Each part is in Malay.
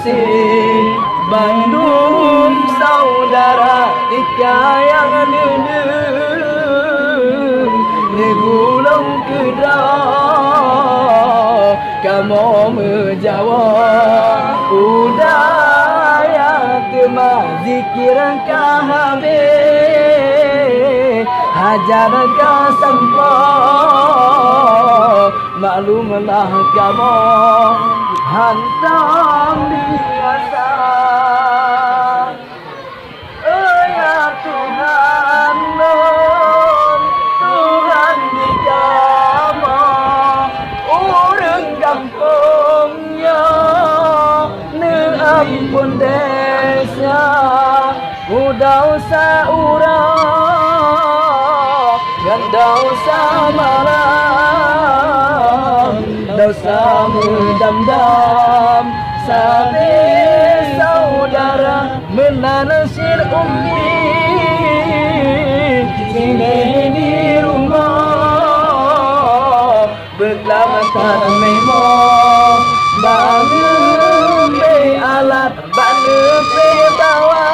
kasih Bandung saudara tika yang nenek negulung kedah kamu menjawab udaya tema zikir kahabe hajar kasampah maklumlah kamu hantam biasa. Oh ya Tuhan, Tuhan di kamu orang kampungnya ampun desa mudah seorang dan dosa malam dosa mendam-dam sampai saudara menanasir ummi sini di rumah berkelamatan memang bangun alat bangun bawan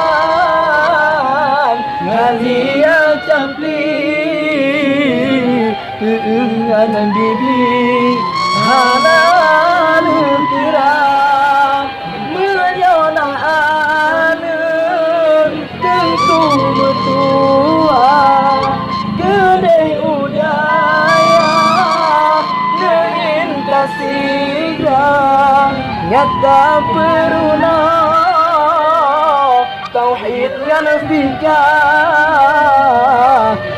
ngalia campli keinginan bibi hanan kira menyonang anun tentu betua gede udaya nein kasihnya nyata peruna tauhid ngan fika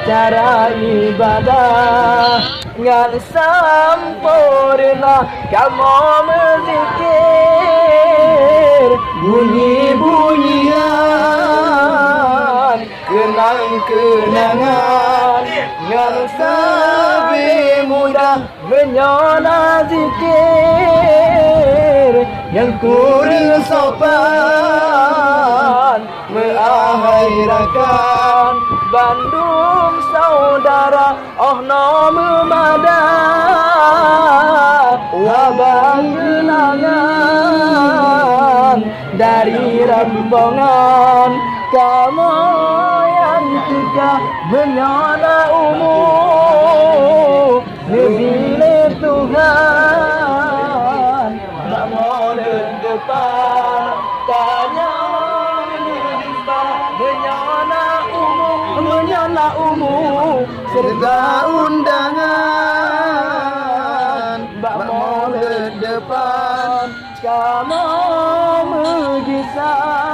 cara ibadah ngan sampurna kamu berzikir bunyi-bunyian kenang-kenangan ngan sabi mudah menyona zikir yang kurang sopan mengakhirkan Bandung saudara oh nama madah wabang kenangan dari rombongan kamu yang juga menyala umur nebile Tuhan tak boleh depan tanya menyala umur serta undangan bak boleh depan kamu mengisah